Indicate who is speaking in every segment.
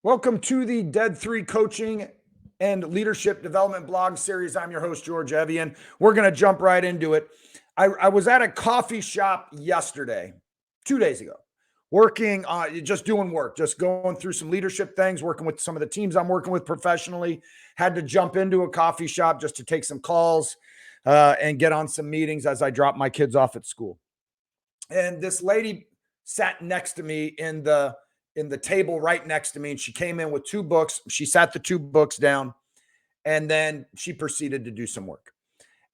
Speaker 1: Welcome to the Dead 3 Coaching and Leadership Development blog series. I'm your host, George Evian. We're going to jump right into it. I was at a coffee shop yesterday, 2 days ago, working on just doing work, just going through some leadership things, working with some of the teams I'm working with professionally. Had to jump into a coffee shop just to take some calls and get on some meetings as I drop my kids off at school. And this lady sat next to me in the table right next to me, and she came in with two books. She sat the two books down, and then she proceeded to do some work.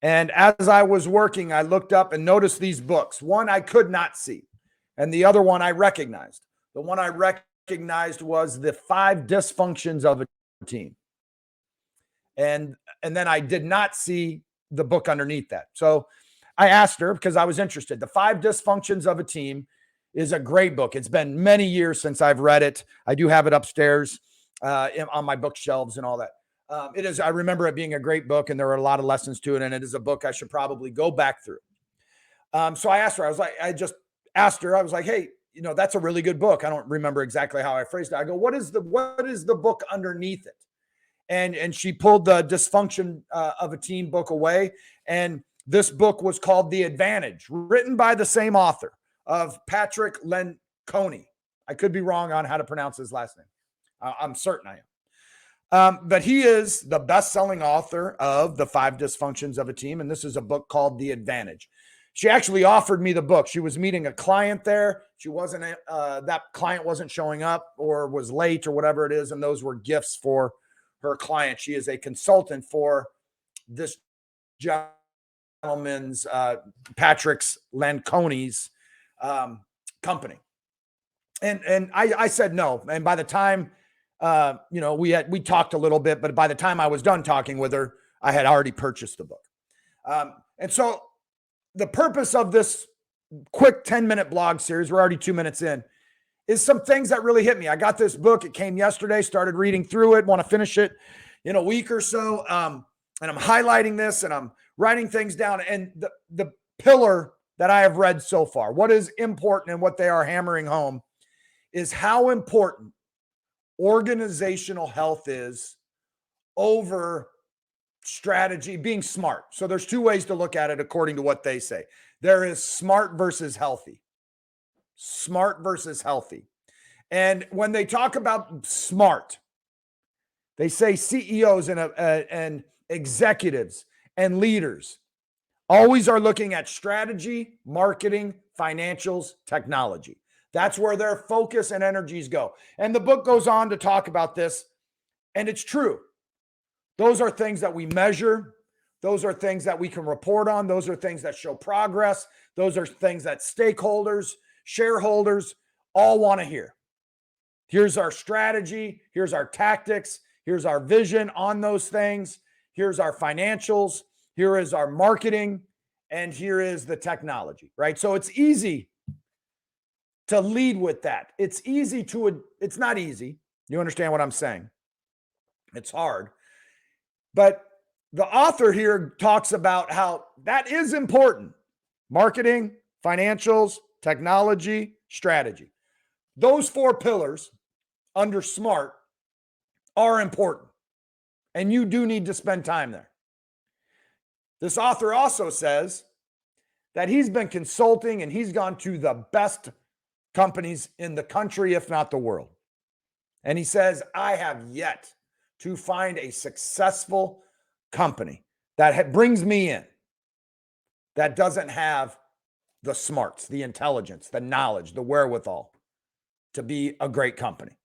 Speaker 1: And as I was working, I looked up and noticed these books. One I could not see, and the other one I recognized. The one I recognized was The 5 Dysfunctions of a Team. And then I did not see the book underneath that. So I asked her because I was interested. The 5 Dysfunctions of a Team is a great book. It's been many years since I've read it. I do have it upstairs on my bookshelves and all that. It is. I remember it being a great book, and there were a lot of lessons to it, and it is a book I should probably go back through. So I asked her. I just asked her. I was like, "Hey, that's a really good book." I don't remember exactly how I phrased it. I go, "What is the book underneath it?" And she pulled the Dysfunction of a Team book away, and this book was called The Advantage, written by the same author of Patrick Lencioni. I could be wrong on how to pronounce his last name. I'm certain I am. But he is the best-selling author of The 5 Dysfunctions of a Team, and this is a book called The Advantage. She actually offered me the book. She was meeting a client there. She wasn't, that client wasn't showing up or was late or whatever it is, and those were gifts for her client. She is a consultant for this gentleman's, Patrick Lencioni's company. And I said no. And by the time, we talked a little bit, but by the time I was done talking with her, I had already purchased the book. And so the purpose of this quick 10-minute blog series, we're already 2 minutes in, is some things that really hit me. I got this book. It came yesterday, started reading through it, want to finish it in a week or so. And I'm highlighting this and I'm writing things down. And the pillar that I have read so far, what is important and what they are hammering home, is how important organizational health is over strategy, being smart. So there's two ways to look at it according to what they say. There is smart versus healthy. Smart versus healthy. And when they talk about smart, they say CEOs and executives and leaders always are looking at strategy, marketing, financials, technology. That's where their focus and energies go. And the book goes on to talk about this, and it's true. Those are things that we measure. Those are things that we can report on. Those are things that show progress. Those are things that stakeholders, shareholders all want to hear. Here's our strategy. Here's our tactics. Here's our vision on those things. Here's our financials. Here is our marketing. And here is the technology, right? So it's easy to lead with that. It's not easy. You understand what I'm saying? It's hard. But the author here talks about how that is important. Marketing, financials, technology, strategy. Those 4 pillars under SMART are important. And you do need to spend time there. This author also says that he's been consulting and he's gone to the best companies in the country, if not the world. And he says, I have yet to find a successful company that brings me in that doesn't have the smarts, the intelligence, the knowledge, the wherewithal to be a great company.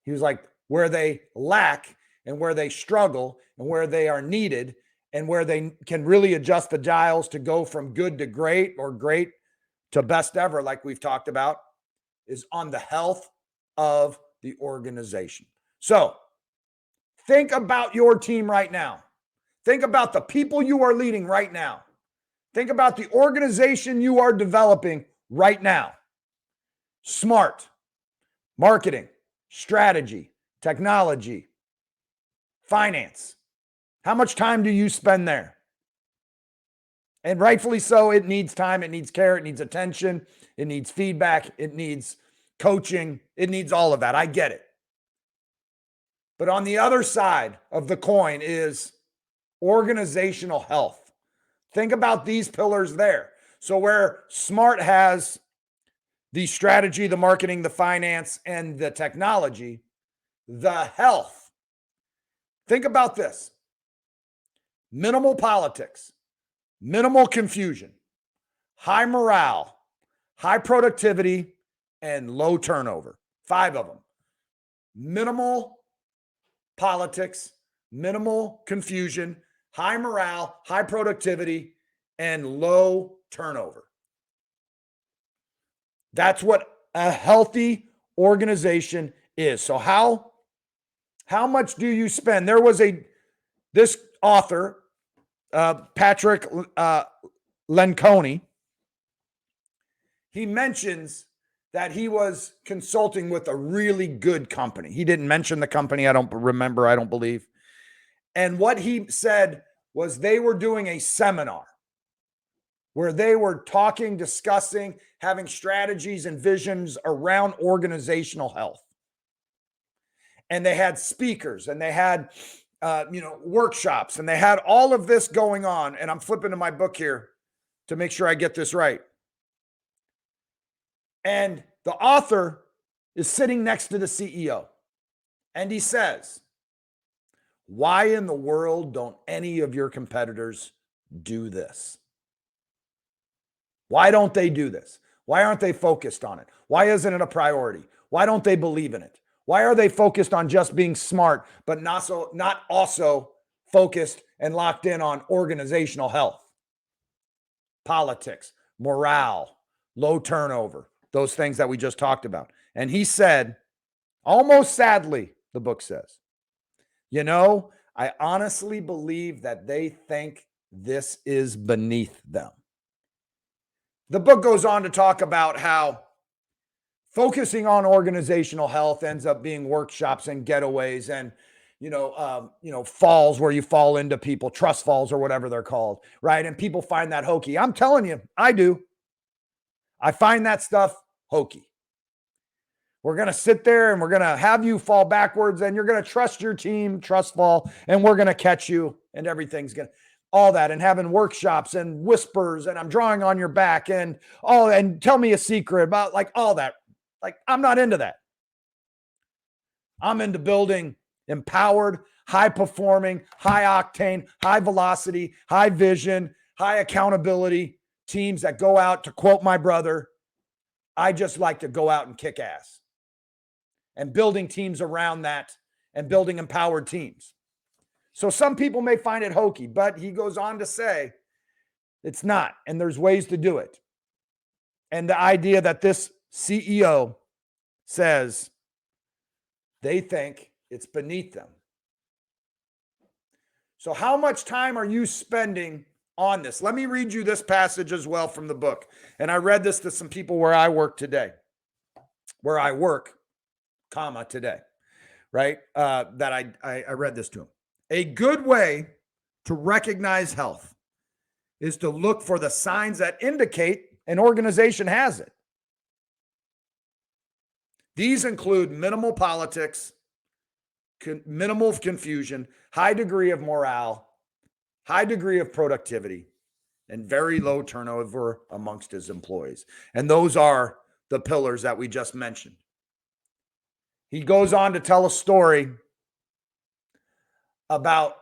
Speaker 1: He was like, where they lack and where they struggle and where they are needed and where they can really adjust the dials to go from good to great or great to best ever, like we've talked about, is on the health of the organization. So think about your team right now. Think about the people you are leading right now. Think about the organization you are developing right now. SMART, marketing, strategy, technology, finance. How much time do you spend there? And rightfully so, it needs time, it needs care, it needs attention, it needs feedback, it needs coaching, it needs all of that. I get it. But on the other side of the coin is organizational health. Think about these pillars there. So where SMART has the strategy, the marketing, the finance, and the technology, the health. Think about this. Minimal politics, minimal confusion, high morale, high productivity, and low turnover. 5 of them. Minimal politics, minimal confusion, high morale, high productivity, and low turnover. That's what a healthy organization is. So how much do you spend? There was this author, Patrick Lencioni. He mentions that he was consulting with a really good company. He didn't mention the company. I don't remember. I don't believe. And what he said was they were doing a seminar where they were talking, discussing, having strategies and visions around organizational health. And they had speakers and they had, workshops, and they had all of this going on. And I'm flipping to my book here to make sure I get this right. And the author is sitting next to the CEO. And he says, why in the world don't any of your competitors do this? Why don't they do this? Why aren't they focused on it? Why isn't it a priority? Why don't they believe in it? Why are they focused on just being smart, but not also focused and locked in on organizational health, politics, morale, low turnover, those things that we just talked about? And he said, almost sadly, the book says, I honestly believe that they think this is beneath them. The book goes on to talk about how focusing on organizational health ends up being workshops and getaways and, falls where you fall into people, trust falls or whatever they're called, right? And people find that hokey. I'm telling you, I do. I find that stuff hokey. We're going to sit there and we're going to have you fall backwards and you're going to trust your team, trust fall, and we're going to catch you and everything's going to, all that, and having workshops and whispers and I'm drawing on your back and tell me a secret about like all that. Like, I'm not into that. I'm into building empowered, high performing, high octane, high velocity, high vision, high accountability teams that go out, to quote my brother, I just like to go out and kick ass. And building teams around that and building empowered teams. So some people may find it hokey, but he goes on to say it's not, and there's ways to do it. And the idea that this CEO says they think it's beneath them. So how much time are you spending on this? Let me read you this passage as well from the book. And I read this to some people where I work today, today, right? That I read this to them. A good way to recognize health is to look for the signs that indicate an organization has it. These include minimal politics, minimal confusion, high degree of morale, high degree of productivity, and very low turnover amongst his employees. And those are the pillars that we just mentioned. He goes on to tell a story about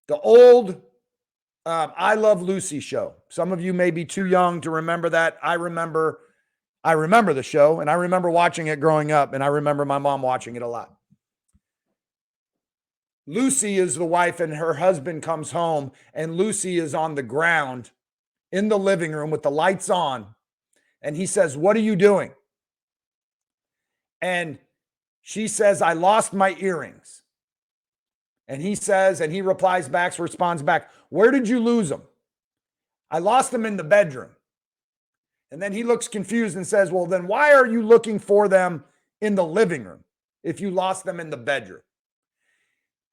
Speaker 1: the old I Love Lucy show. Some of you may be too young to remember that. I remember the show, and I remember watching it growing up, and I remember my mom watching it a lot. Lucy is the wife, and her husband comes home, and Lucy is on the ground in the living room with the lights on, and he says, "What are you doing?" And she says, "I lost my earrings." And he responds back, "Where did you lose them?" "I lost them in the bedroom." And then he looks confused and says, "Well, then why are you looking for them in the living room if you lost them in the bedroom?"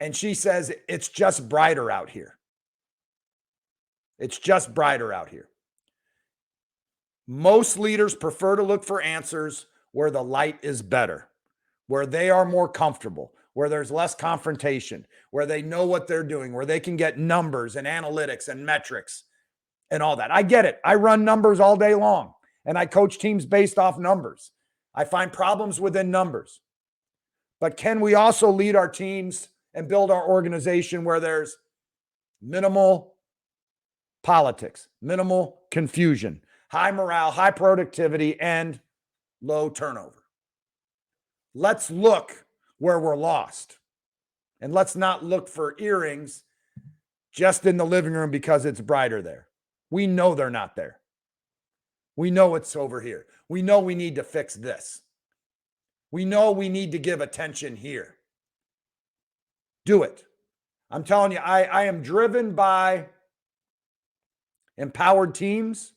Speaker 1: And she says, "It's just brighter out here. It's just brighter out here." Most leaders prefer to look for answers where the light is better, where they are more comfortable, where there's less confrontation, where they know what they're doing, where they can get numbers and analytics and metrics and all that. I get it. I run numbers all day long, and I coach teams based off numbers. I find problems within numbers. But can we also lead our teams and build our organization where there's minimal politics, minimal confusion, high morale, high productivity, and low turnover? Let's look where we're lost. And let's not look for earrings just in the living room because it's brighter there. We know they're not there. We know it's over here. We know we need to fix this. We know we need to give attention here. Do it. I'm telling you, I am driven by empowered teams,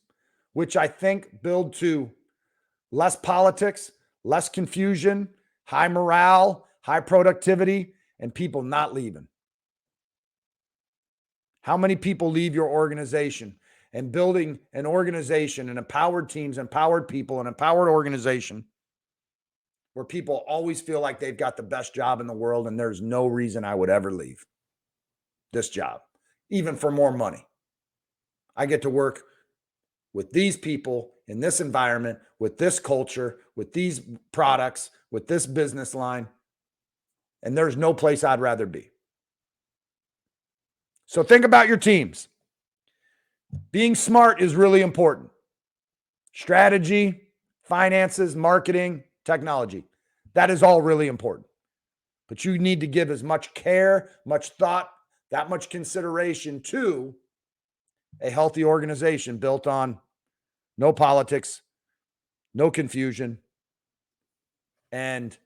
Speaker 1: which I think build to less politics, less confusion, high morale, high productivity, and people not leaving. How many people leave your organization? And building an organization and empowered teams, empowered people, an empowered organization where people always feel like they've got the best job in the world and there's no reason I would ever leave this job, even for more money. I get to work with these people in this environment, with this culture, with these products, with this business line, and there's no place I'd rather be. So think about your teams. Being smart is really important. Strategy, finances, marketing, technology. That is all really important. But you need to give as much care, much thought, that much consideration to a healthy organization built on no politics, no confusion, and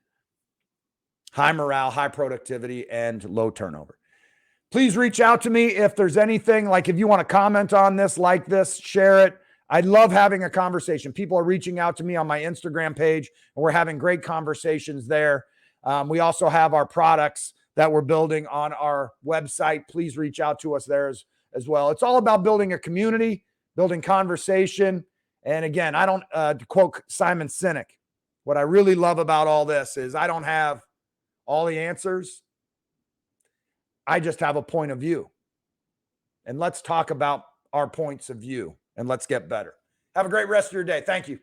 Speaker 1: high morale, high productivity, and low turnover. Please reach out to me if there's anything, like if you want to comment on this, like this, share it. I love having a conversation. People are reaching out to me on my Instagram page, and we're having great conversations there. We also have our products that we're building on our website. Please reach out to us there as well. It's all about building a community, building conversation. And again, I don't, to quote Simon Sinek, what I really love about all this is I don't have all the answers. I just have a point of view. And let's talk about our points of view and let's get better. Have a great rest of your day. Thank you.